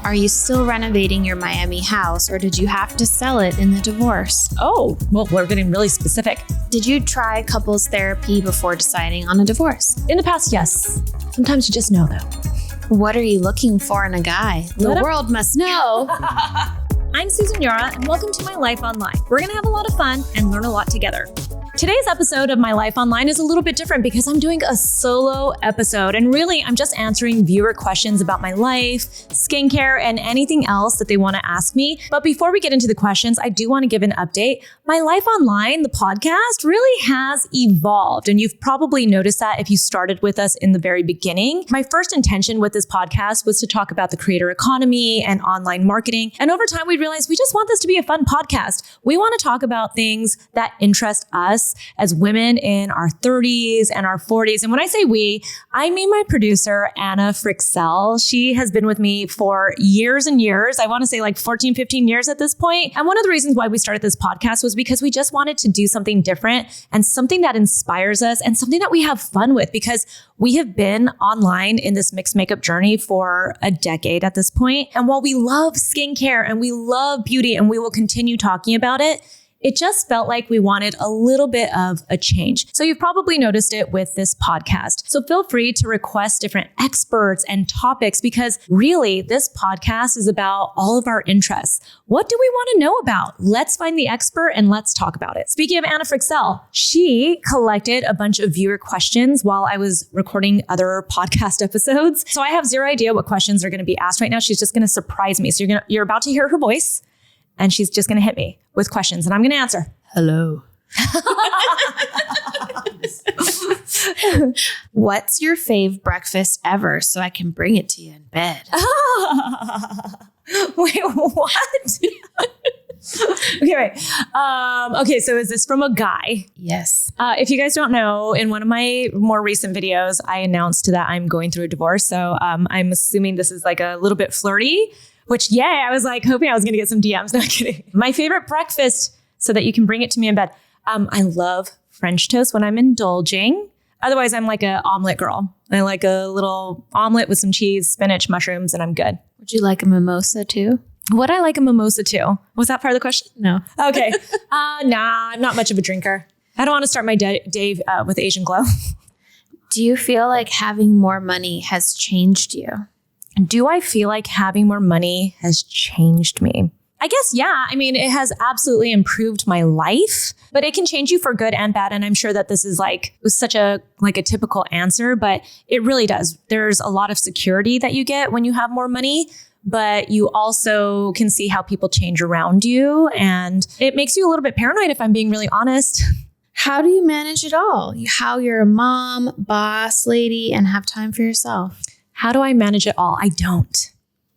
Are you still renovating your Miami house, or did you have to sell it in the divorce? Oh, well, we're getting really specific. Did you try couples therapy before deciding on a divorce? In the past, yes. Sometimes you just know, though. What are you looking for in a guy? The world must know. I'm Susan Yara, and welcome to My Life Online. We're going to have a lot of fun and learn a lot together. Today's episode of My Life Online is a little bit different because I'm doing a solo episode, and really I'm just answering viewer questions about my life, skincare, and anything else that they want to ask me. But before we get into the questions, I do want to give an update. My Life Online, the podcast, really has evolved, and you've probably noticed that if you started with us in the very beginning. My first intention with this podcast was to talk about the creator economy and online marketing, and over time we realized we just want this to be a fun podcast. We want to talk about things that interest us as women in our 30s and our 40s. And when I say we, I mean my producer, Anna Frixell. She has been with me for years and years. I want to say like 14, 15 years at this point. And one of the reasons why we started this podcast was because we just wanted to do something different and something that inspires us and something that we have fun with, because we have been online in this mixed makeup journey for a decade at this point. And while we love skincare and we love beauty and we will continue talking about it, it just felt like we wanted a little bit of a change. So you've probably noticed it with this podcast. So feel free to request different experts and topics, because really this podcast is about all of our interests. What do we want to know about? Let's find the expert and let's talk about it. Speaking of Anna Frixell, she collected a bunch of viewer questions while I was recording other podcast episodes. So I have zero idea what questions are going to be asked right now. She's just going to surprise me. So you're about to hear her voice, and she's just going to hit me with questions, and I'm going to answer. Hello. What's your fave breakfast ever so I can bring it to you in bed? Wait, what? Okay, so is this from a guy? Yes. If you guys don't know, in one of my more recent videos, I announced that I'm going through a divorce. So I'm assuming this is like a little bit flirty. Which, yay, I was like hoping I was going to get some DMs. Not kidding. My favorite breakfast so that you can bring it to me in bed. I love French toast when I'm indulging. Otherwise, I'm like an omelet girl. I like a little omelet with some cheese, spinach, mushrooms, and I'm good. Would you like a mimosa too? Would I like a mimosa too? Was that part of the question? No. Okay. Nah, I'm not much of a drinker. I don't want to start my day with Asian glow. Do you feel like having more money has changed you? Do I feel like having more money has changed me? I guess, yeah. I mean, it has absolutely improved my life, but it can change you for good and bad. And I'm sure that this is was such a typical answer, but it really does. There's a lot of security that you get when you have more money, but you also can see how people change around you. And it makes you a little bit paranoid, if I'm being really honest. How do you manage it all? How you're a mom, boss lady, and have time for yourself? How do I manage it all? I don't.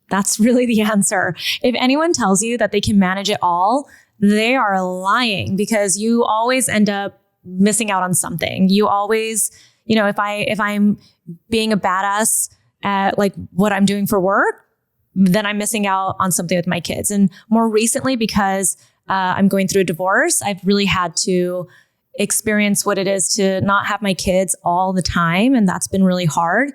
That's really the answer. If anyone tells you that they can manage it all, they are lying, because you always end up missing out on something. You always, if I'm being a badass at what I'm doing for work, then I'm missing out on something with my kids. And more recently, because I'm going through a divorce, I've really had to experience what it is to not have my kids all the time. And that's been really hard.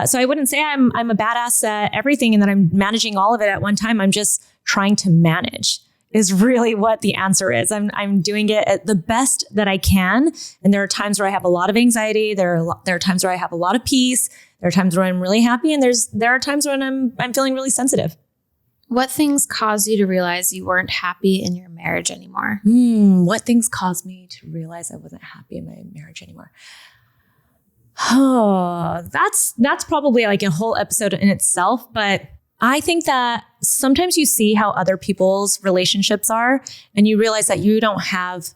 So I wouldn't say I'm a badass at everything and that I'm managing all of it at one time. I'm just trying to manage is really what the answer is. I'm doing it at the best that I can. And there are times where I have a lot of anxiety. There are times where I have a lot of peace. There are times where I'm really happy. And there are times when I'm feeling really sensitive. What things caused you to realize you weren't happy in your marriage anymore? What things caused me to realize I wasn't happy in my marriage anymore? Oh, that's probably like a whole episode in itself. But I think that sometimes you see how other people's relationships are, and you realize that you don't have,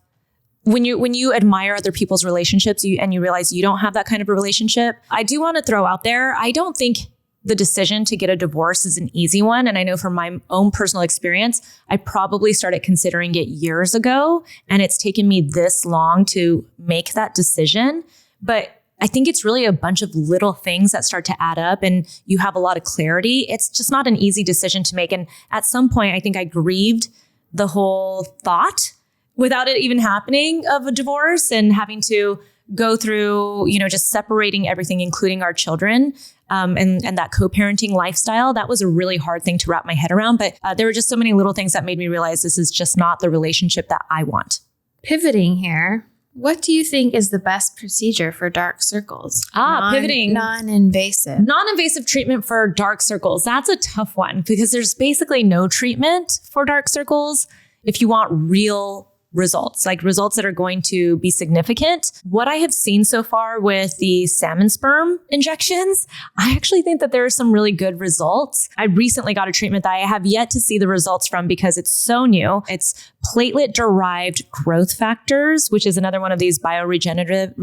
when you admire other people's relationships, and you realize you don't have that kind of a relationship. I do want to throw out there, I don't think the decision to get a divorce is an easy one. And I know from my own personal experience, I probably started considering it years ago, and it's taken me this long to make that decision. But I think it's really a bunch of little things that start to add up, and you have a lot of clarity. It's just not an easy decision to make. And at some point, I think I grieved the whole thought without it even happening of a divorce, and having to go through, just separating everything, including our children, and that co-parenting lifestyle. That was a really hard thing to wrap my head around. But there were just so many little things that made me realize this is just not the relationship that I want. Pivoting here, what do you think is the best procedure for dark circles? Pivoting. Non-invasive. Non-invasive treatment for dark circles. That's a tough one because there's basically no treatment for dark circles if you want real results, like results that are going to be significant. What I have seen so far with the salmon sperm injections, I actually think that there are some really good results. I recently got a treatment that I have yet to see the results from because it's so new. It's platelet-derived growth factors, which is another one of these regenerative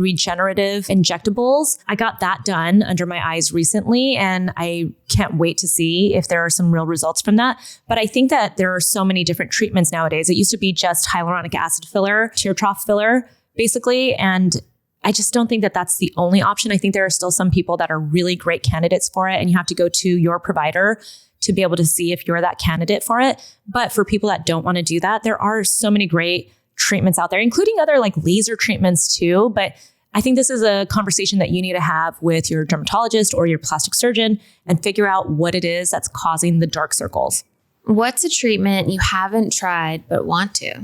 injectables. I got that done under my eyes recently, and I can't wait to see if there are some real results from that. But I think that there are so many different treatments nowadays. It used to be just hyaluronic acid filler, tear trough filler, basically. And I just don't think that that's the only option. I think there are still some people that are really great candidates for it, and you have to go to your provider to be able to see if you're that candidate for it. But for people that don't want to do that, there are so many great treatments out there, including other like laser treatments too. But I think this is a conversation that you need to have with your dermatologist or your plastic surgeon and figure out what it is that's causing the dark circles. What's a treatment you haven't tried but want to?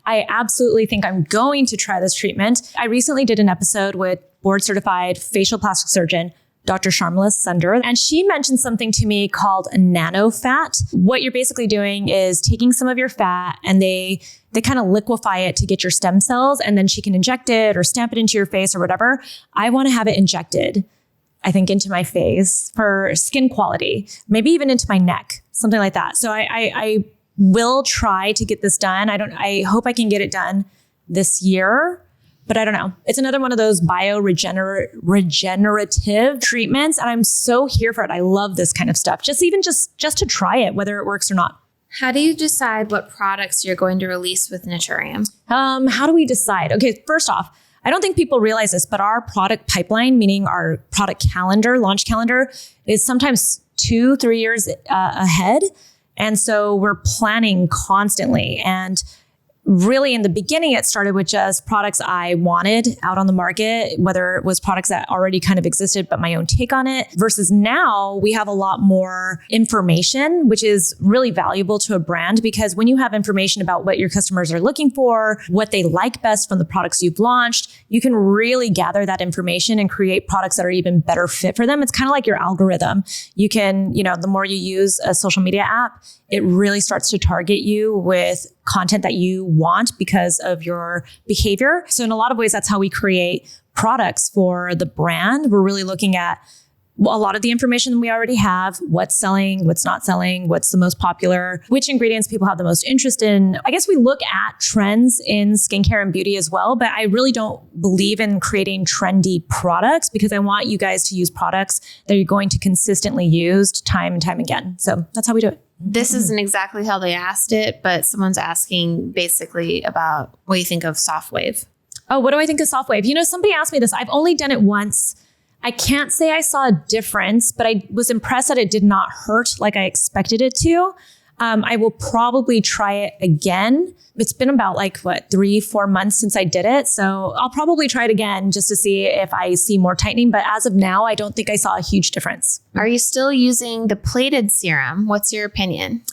I absolutely think I'm going to try this treatment. I recently did an episode with board certified facial plastic surgeon Dr. Sharmila Sundar, and she mentioned something to me called a nano fat. What you're basically doing is taking some of your fat and they kind of liquefy it to get your stem cells, and then she can inject it or stamp it into your face or whatever. I want to have it injected, I think, into my face for skin quality, maybe even into my neck, something like that. So I will try to get this done. I hope I can get it done this year. But I don't know. It's another one of those regenerative treatments. And I'm so here for it. I love this kind of stuff. Just to try it, whether it works or not. How do you decide what products you're going to release with Naturium? How do we decide? Okay, first off, I don't think people realize this, but our product pipeline, meaning our product calendar, launch calendar, is sometimes 2-3 years ahead. And so we're planning constantly. And really, in the beginning, it started with just products I wanted out on the market, whether it was products that already kind of existed, but my own take on it, versus now we have a lot more information, which is really valuable to a brand, because when you have information about what your customers are looking for, what they like best from the products you've launched, you can really gather that information and create products that are even better fit for them. It's kind of like your algorithm. You can, the more you use a social media app, it really starts to target you with content that you want because of your behavior. So in a lot of ways, that's how we create products for the brand. We're really looking at a lot of the information we already have, what's selling, what's not selling, what's the most popular, which ingredients people have the most interest in. I guess we look at trends in skincare and beauty as well, but I really don't believe in creating trendy products because I want you guys to use products that you're going to consistently use time and time again. So that's how we do it. This isn't exactly how they asked it, but someone's asking basically about what you think of soft wave. Oh, what do I think of soft wave? Somebody asked me this. I've only done it once. I can't say I saw a difference, but I was impressed that it did not hurt like I expected it to. I will probably try it again. It's been about 3-4 months since I did it. So I'll probably try it again just to see if I see more tightening. But as of now, I don't think I saw a huge difference. Are you still using the plated serum? What's your opinion?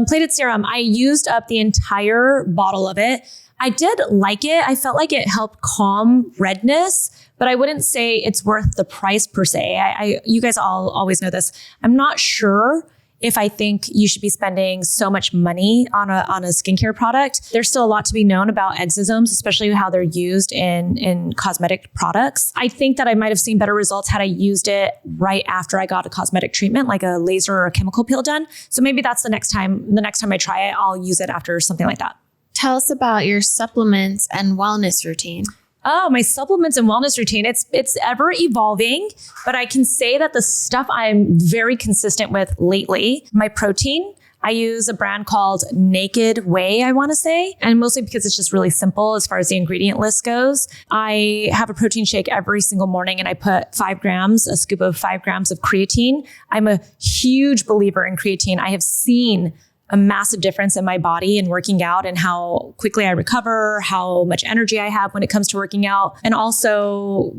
Plated serum, I used up the entire bottle of it. I did like it. I felt like it helped calm redness, but I wouldn't say it's worth the price per se. You guys all always know this. I'm not sure if I think you should be spending so much money on a skincare product. There's still a lot to be known about exosomes, especially how they're used in cosmetic products. I think that I might have seen better results had I used it right after I got a cosmetic treatment, like a laser or a chemical peel done. So maybe that's the next time I try it, I'll use it after something like that. Tell us about your supplements and wellness routine. Oh, my supplements and wellness routine. It's ever evolving, but I can say that the stuff I'm very consistent with lately, my protein, I use a brand called Naked Whey, I want to say, and mostly because it's just really simple as far as the ingredient list goes. I have a protein shake every single morning and I put a scoop of 5 grams of creatine. I'm a huge believer in creatine. I have seen a massive difference in my body and working out and how quickly I recover, how much energy I have when it comes to working out. And also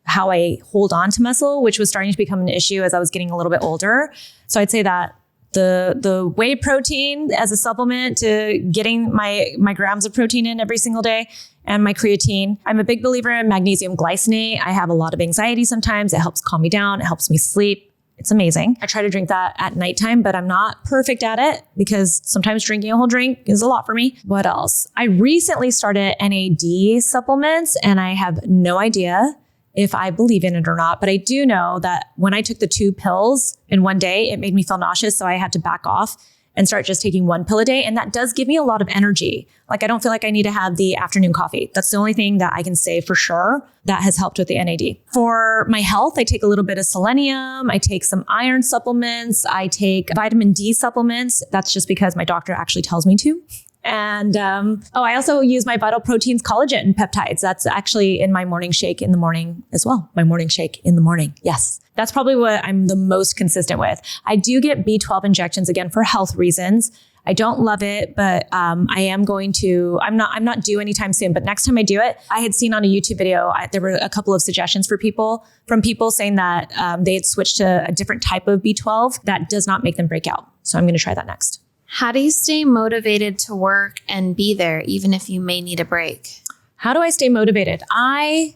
how I hold on to muscle, which was starting to become an issue as I was getting a little bit older. So I'd say that the whey protein as a supplement to getting my grams of protein in every single day, and my creatine. I'm a big believer in magnesium glycinate. I have a lot of anxiety sometimes. It helps calm me down. It helps me sleep. It's amazing. I try to drink that at nighttime, but I'm not perfect at it because sometimes drinking a whole drink is a lot for me. What else? I recently started NAD supplements, and I have no idea if I believe in it or not, but I do know that when I took the 2 pills in one day, it made me feel nauseous. So I had to back off and start just taking 1 pill a day. And that does give me a lot of energy. Like, I don't feel like I need to have the afternoon coffee. That's the only thing that I can say for sure that has helped with the NAD. For my health, I take a little bit of selenium. I take some iron supplements. I take vitamin D supplements. That's just because my doctor actually tells me to. And I also use my Vital Proteins collagen and peptides. That's actually in my morning shake in the morning as well. My morning shake in the morning. Yes. That's probably what I'm the most consistent with. I do get B12 injections again for health reasons. I don't love it, but I am going to, I'm not due anytime soon, but next time I do it, I had seen on a YouTube video, there were a couple of suggestions from people saying that they had switched to a different type of B12 that does not make them break out. So I'm going to try that next. How do you stay motivated to work and be there, even if you may need a break? How do I stay motivated? I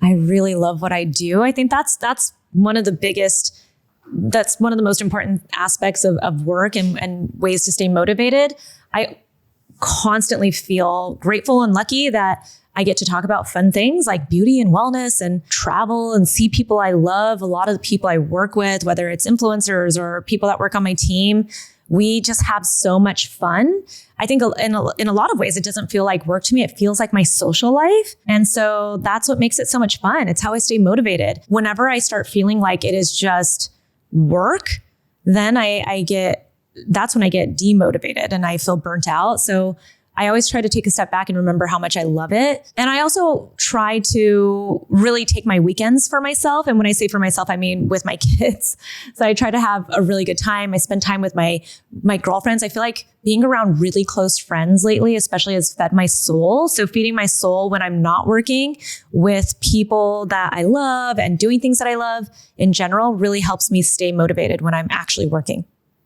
really love what I do. I think that's one of the most important aspects of work and ways to stay motivated. I constantly feel grateful and lucky that I get to talk about fun things like beauty and wellness and travel and see people I love. A lot of the people I work with, whether it's influencers or people that work on my team, we just have so much fun. I think in a lot of ways, it doesn't feel like work to me. It feels like my social life. And so that's what makes it so much fun. It's how I stay motivated. Whenever I start feeling like it is just work, then that's when I get demotivated and I feel burnt out. So I always try to take a step back and remember how much I love it. And I also try to really take my weekends for myself. And when I say for myself, I mean with my kids. So I try to have a really good time. I spend time with my girlfriends. I feel like being around really close friends lately, especially, has fed my soul. So feeding my soul when I'm not working with people that I love and doing things that I love in general really helps me stay motivated when I'm actually working.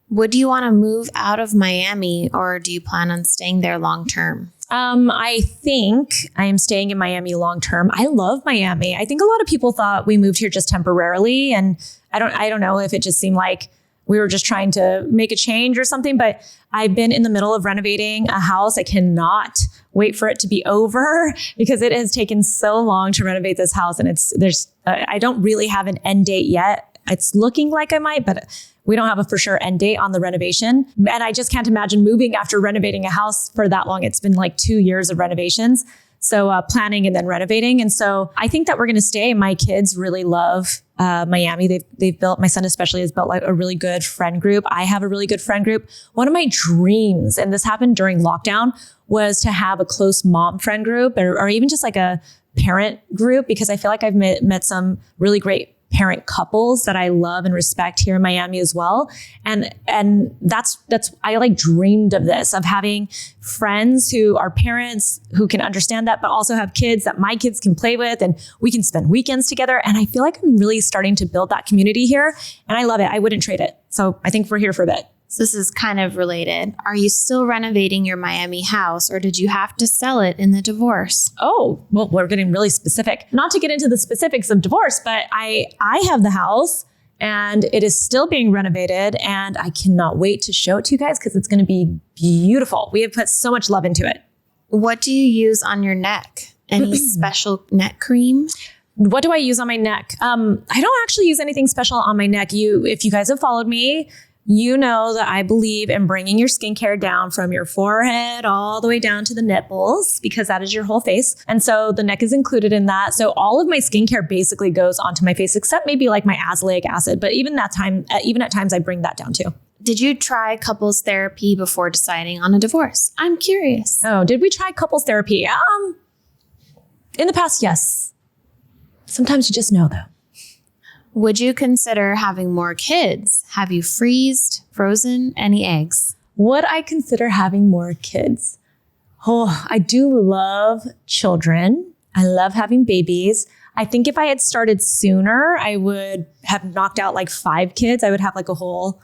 Would you want to move out of Miami, or do you plan on staying there long term? I think I am staying in Miami long term. I love Miami. I think a lot of people thought we moved here just temporarily, and I don't know if it just seemed like we were just trying to make a change or something, but I've been in the middle of renovating a house. I cannot wait for it to be over because it has taken so long to renovate this house, and I don't really have an end date yet. It's looking like I might, but we don't have a for sure end date on the renovation. And I just can't imagine moving after renovating a house for that long. It's been like 2 years of renovations. So planning and then renovating. And so I think that we're going to stay. My kids really love Miami. They've built, my son especially has built like a really good friend group. I have a really good friend group. One of my dreams, and this happened during lockdown, was to have a close mom friend group or even just like a parent group, because I feel like I've met some really great parent couples that I love and respect here in Miami as well. And that's, I like dreamed of this, of having friends who are parents who can understand that, but also have kids that my kids can play with and we can spend weekends together. And I feel like I'm really starting to build that community here, and I love it. I wouldn't trade it. So I think we're here for a bit. So this is kind of related. Are you still renovating your Miami house, or did you have to sell it in the divorce? Oh, well, we're getting really specific. Not to get into the specifics of divorce, but I have the house and it is still being renovated, and I cannot wait to show it to you guys because it's going to be beautiful. We have put so much love into it. What do you use on your neck? Any special neck cream? What do I use on my neck? I don't actually use anything special on my neck. If you guys have followed me, you know that I believe in bringing your skincare down from your forehead all the way down to the nipples, because that is your whole face. And so the neck is included in that. So all of my skincare basically goes onto my face, except maybe like my azelaic acid. But even at times I bring that down too. Did you try couples therapy before deciding on a divorce? I'm curious. Oh, did we try couples therapy? In the past, yes. Sometimes you just know though. Would you consider having more kids? Have you frozen any eggs? Would I consider having more kids? Oh, I do love children. I love having babies. I think if I had started sooner, I would have knocked out like 5 kids. I would have like a whole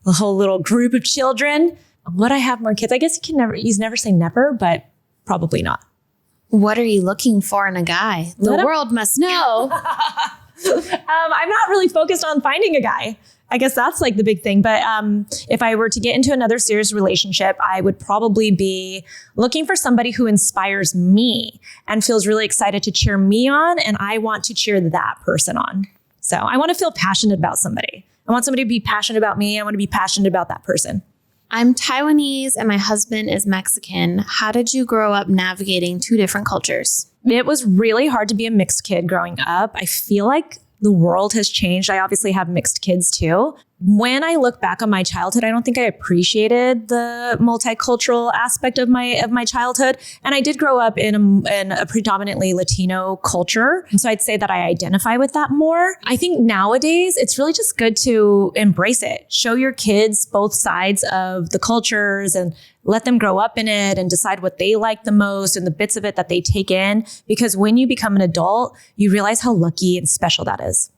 little group of children. Would I have more kids? I guess you never say never, but probably not. What are you looking for in a guy? The world must know. I'm not really focused on finding a guy. I guess that's like the big thing. But if I were to get into another serious relationship, I would probably be looking for somebody who inspires me and feels really excited to cheer me on. And I want to cheer that person on. So I want to feel passionate about somebody. I want somebody to be passionate about me. I want to be passionate about that person. I'm Taiwanese and my husband is Mexican. How did you grow up navigating 2 different cultures? It was really hard to be a mixed kid growing up. I feel like the world has changed. I obviously have mixed kids too. When I look back on my childhood, I don't think I appreciated the multicultural aspect of my childhood. And I did grow up in a predominantly Latino culture. And so I'd say that I identify with that more. I think nowadays it's really just good to embrace it. Show your kids both sides of the cultures and let them grow up in it and decide what they like the most and the bits of it that they take in. Because when you become an adult, you realize how lucky and special that is.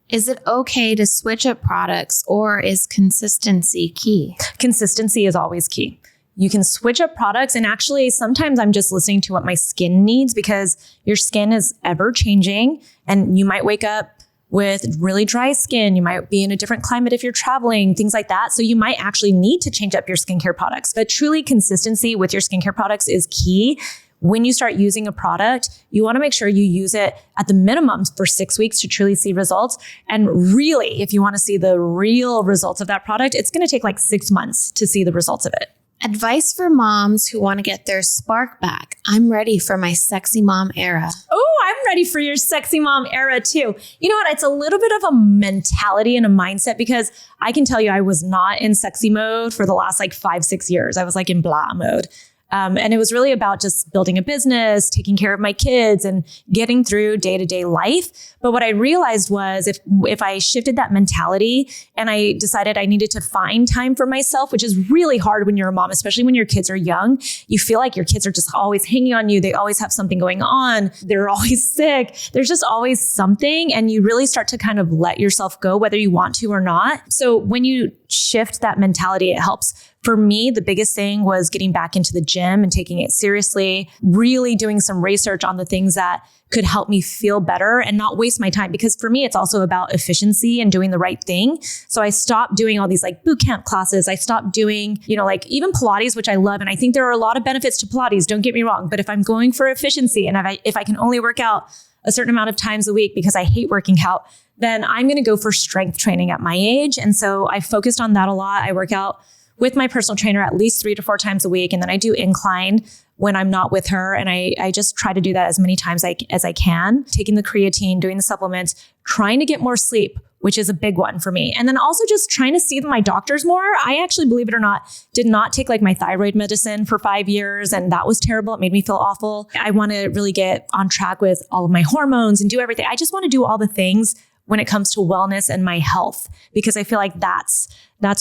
Is it okay to switch up products or is consistency key? Consistency is always key. You can switch up products, and actually sometimes I'm just listening to what my skin needs because your skin is ever changing and you might wake up with really dry skin. You might be in a different climate if you're traveling, things like that. So you might actually need to change up your skincare products. But truly consistency with your skincare products is key. When you start using a product, you want to make sure you use it at the minimum for 6 weeks to truly see results. And really, if you want to see the real results of that product, it's going to take like 6 months to see the results of it. Advice for moms who want to get their spark back. I'm ready for my sexy mom era. Oh, I'm ready for your sexy mom era too. You know what? It's a little bit of a mentality and a mindset because I can tell you I was not in sexy mode for the last like 5-6 years. I was like in blah mode. And it was really about just building a business, taking care of my kids and getting through day-to-day life. But what I realized was if I shifted that mentality and I decided I needed to find time for myself, which is really hard when you're a mom, especially when your kids are young, you feel like your kids are just always hanging on you. They always have something going on. They're always sick. There's just always something. And you really start to kind of let yourself go, whether you want to or not. So when you shift that mentality, it helps. For me, the biggest thing was getting back into the gym and taking it seriously, really doing some research on the things that could help me feel better and not waste my time. Because for me, it's also about efficiency and doing the right thing. So I stopped doing all these like boot camp classes. I stopped doing, like even Pilates, which I love. And I think there are a lot of benefits to Pilates, don't get me wrong. But if I'm going for efficiency and if I can only work out a certain amount of times a week because I hate working out, then I'm going to go for strength training at my age. And so I focused on that a lot. I work out with my personal trainer at least 3 to 4 times a week. And then I do incline when I'm not with her. And I just try to do that as many times as I can, taking the creatine, doing the supplements, trying to get more sleep, which is a big one for me. And then also just trying to see my doctors more. I actually, believe it or not, did not take like my thyroid medicine for 5 years. And that was terrible. It made me feel awful. I want to really get on track with all of my hormones and do everything. I just want to do all the things when it comes to wellness and my health, because I feel like that's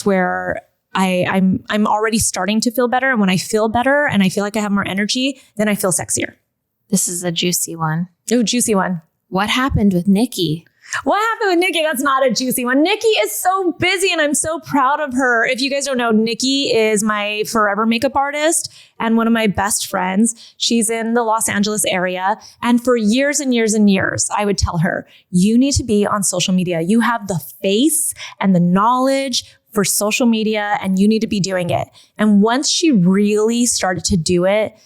where I'm already starting to feel better. And when I feel better and I feel like I have more energy, then I feel sexier. This is a juicy one. Oh, juicy one. What happened with Nikki? What happened with Nikki? That's not a juicy one. Nikki is so busy and I'm so proud of her. If you guys don't know, Nikki is my forever makeup artist and one of my best friends. She's in the Los Angeles area. And for years and years and years, I would tell her, you need to be on social media. You have the face and the knowledge for social media and you need to be doing it. And once she really started to do it,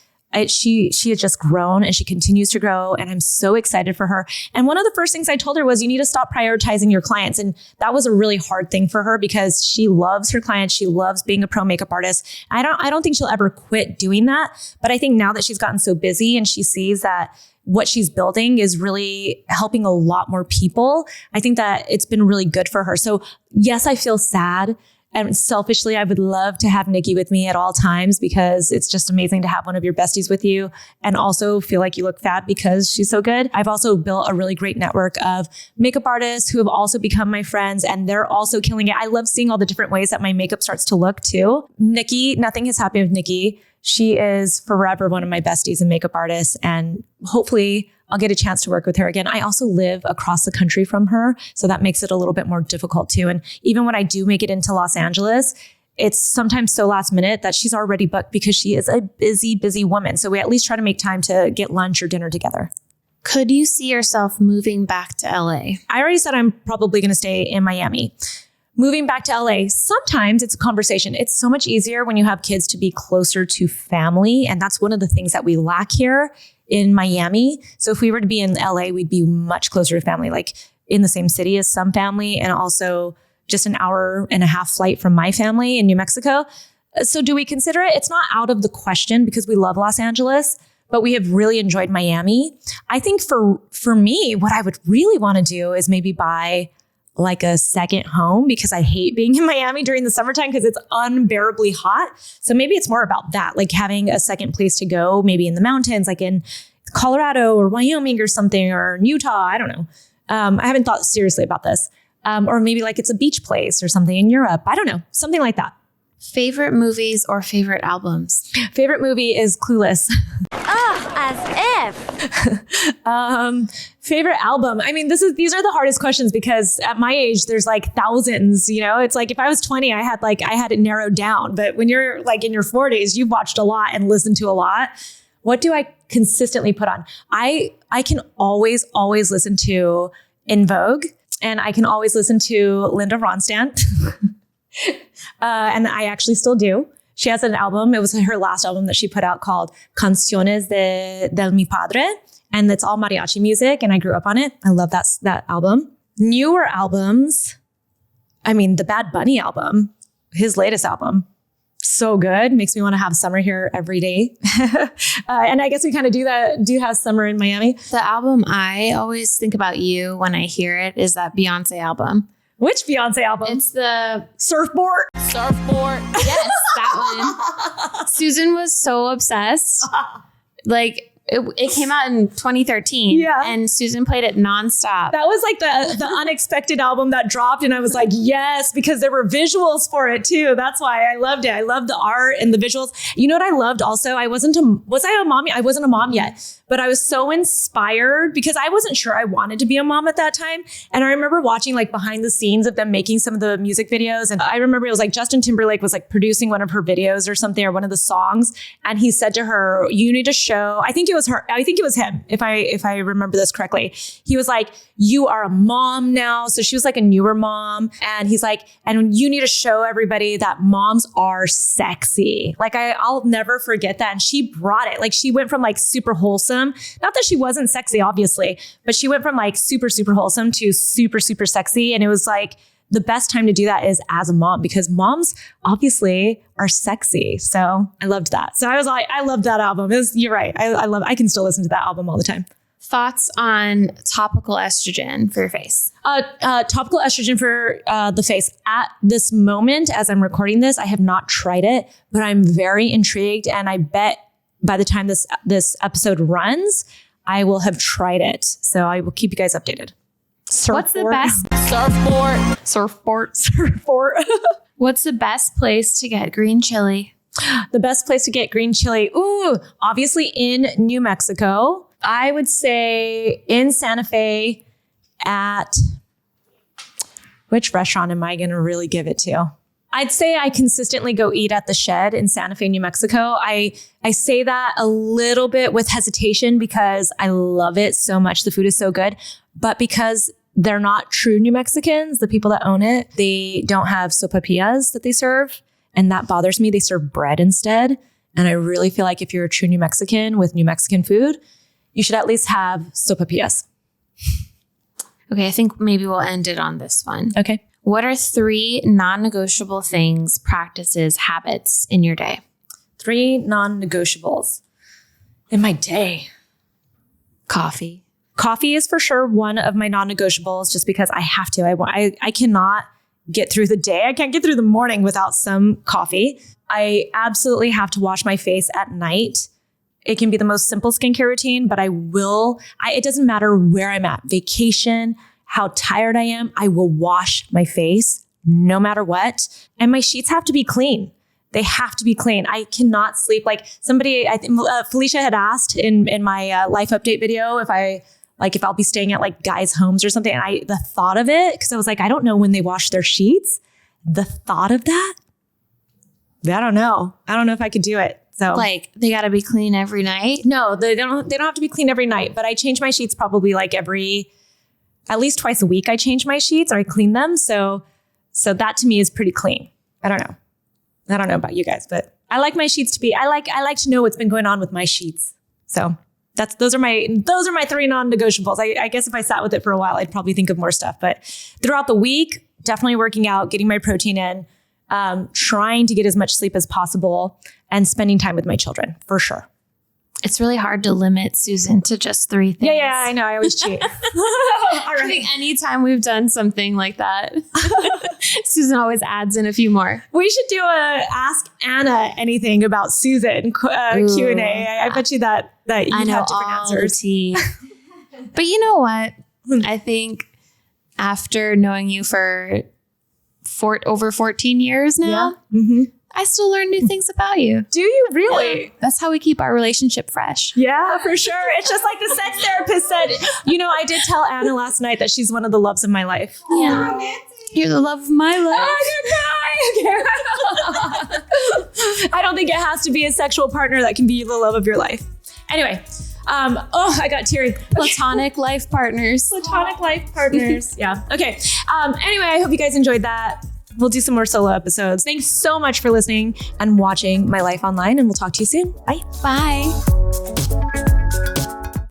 she has just grown and she continues to grow. And I'm so excited for her. And one of the first things I told her was you need to stop prioritizing your clients. And that was a really hard thing for her because she loves her clients. She loves being a pro makeup artist. I don't think she'll ever quit doing that. But I think now that she's gotten so busy and she sees that what she's building is really helping a lot more people, I think that it's been really good for her. So yes, I feel sad And selfishly, I would love to have Nikki with me at all times because it's just amazing to have one of your besties with you and also feel like you look fat because she's so good. I've also built a really great network of makeup artists who have also become my friends, and they're also killing it. I love seeing all the different ways that my makeup starts to look too. Nikki, nothing has happened with Nikki. She is forever one of my besties and makeup artists, and hopefully I'll get a chance to work with her again. I also live across the country from her, so that makes it a little bit more difficult too. And even when I do make it into Los Angeles, it's sometimes so last minute that she's already booked because she is a busy, busy woman. So we at least try to make time to get lunch or dinner together. Could you see yourself moving back to LA? I already said I'm probably going to stay in Miami. Moving back to LA, sometimes it's a conversation. It's so much easier when you have kids to be closer to family. And that's one of the things that we lack here in Miami. So if we were to be in LA, we'd be much closer to family, like in the same city as some family, and also just an hour and a half flight from my family in New Mexico. So do we consider it? It's not out of the question because we love Los Angeles, but we have really enjoyed Miami. I think for me, what I would really want to do is maybe buy like a second home because I hate being in Miami during the summertime because it's unbearably hot. So maybe it's more about that, like having a second place to go, maybe in the mountains, like in Colorado or Wyoming or something, or Utah. I don't know. I haven't thought seriously about this. Or maybe like it's a beach place or something in Europe. I don't know. Something like that. Favorite movies or favorite albums? Favorite movie is Clueless. As if. Favorite album. I mean, these are the hardest questions because at my age, there's like thousands, you know, it's like if I was 20, I had it narrowed down, but when you're like in your 40s, you've watched a lot and listened to a lot. What do I consistently put on? I can always listen to In Vogue, and I can always listen to Linda Ronstadt. And I actually still do. She has an album. It was her last album that she put out called Canciones del Mi Padre. And it's all mariachi music. And I grew up on it. I love that album. Newer albums. I mean, the Bad Bunny album, his latest album. So good. Makes me want to have summer here every day. And I guess we kind of do have summer in Miami. The album I always think about you when I hear it is that Beyonce album. Which Beyonce album? It's the Surfboard. Yes, that one. Susan was so obsessed. Like it came out in 2013. Yeah. And Susan played it nonstop. That was like the unexpected album that dropped. And I was like, yes, because there were visuals for it too. That's why I loved it. I loved the art and the visuals. You know what I loved also? Was I a mom? I wasn't a mom yet, but I was so inspired because I wasn't sure I wanted to be a mom at that time. And I remember watching like behind the scenes of them making some of the music videos. And I remember it was like Justin Timberlake was like producing one of her videos or something, or one of the songs. And he said to her, you need to show, I think it was him, if I remember this correctly. He was like, you are a mom now. So she was like a newer mom. And he's like, and you need to show everybody that moms are sexy. Like I'll never forget that. And she brought it. Like she went from like super wholesome. Not that she wasn't sexy, obviously, but she went from like super, super wholesome to super, super sexy. And it was like, the best time to do that is as a mom because moms obviously are sexy. So I loved that. So I was like, I loved that album. You're right. I can still listen to that album all the time. Thoughts on topical estrogen for your face? Topical estrogen for the face. At this moment, as I'm recording this, I have not tried it, but I'm very intrigued. And I bet by the time this episode runs, I will have tried it. So I will keep you guys updated. What's the best? Surfboard. What's the best place to get green chili? The best place to get green chili. Ooh, obviously in New Mexico. I would say in Santa Fe at, which restaurant am I going to really give it to? I'd say I consistently go eat at the Shed in Santa Fe, New Mexico. I say that a little bit with hesitation because I love it so much. The food is so good. But because they're not true New Mexicans, the people that own it, they don't have sopapillas that they serve. And that bothers me. They serve bread instead. And I really feel like if you're a true New Mexican with New Mexican food, you should at least have sopapillas. Okay, I think maybe we'll end it on this one. Okay. What are 3 non-negotiable things, practices, habits in your day? 3 non-negotiables in my day. Coffee. Coffee is for sure one of my non-negotiables just because I have to. I cannot get through the day. I can't get through the morning without some coffee. I absolutely have to wash my face at night. It can be the most simple skincare routine, but it doesn't matter where I'm at, vacation, how tired I am, I will wash my face no matter what. And my sheets have to be clean. They have to be clean. I cannot sleep. Like somebody, I think Felicia had asked in my life update video if I'll be staying at like guys' homes or something. And the thought of it, because I was like, I don't know when they wash their sheets. The thought of that, I don't know. I don't know if I could do it. So like they got to be clean every night. No, they don't have to be clean every night, but I change my sheets probably like at least twice a week. I change my sheets or I clean them. So that to me is pretty clean. I don't know about you guys, but I like my sheets to be, I like to know what's been going on with my sheets. So those are my 3 non-negotiables. I guess if I sat with it for a while, I'd probably think of more stuff, but throughout the week, definitely working out, getting my protein in, trying to get as much sleep as possible and spending time with my children for sure. It's really hard to limit Susan to just 3 things. Yeah, I know. I always cheat. I think anytime we've done something like that, Susan always adds in a few more. We should do a Ask Anna Anything about Susan Q&A. I bet you that you have different answers. But you know what? I think after knowing you for over 14 years now, I still learn new things about you. Do you really? Yeah. That's how we keep our relationship fresh. Yeah, for sure. It's just like the sex therapist said. I did tell Anna last night that she's one of the loves of my life. Yeah. You're the love of my life. I don't think it has to be a sexual partner that can be the love of your life. Anyway, I got teary. Platonic life partners. Platonic life partners. Yeah. Okay. Anyway, I hope you guys enjoyed that. We'll do some more solo episodes. Thanks so much for listening and watching My Life Online, and we'll talk to you soon. Bye. Bye.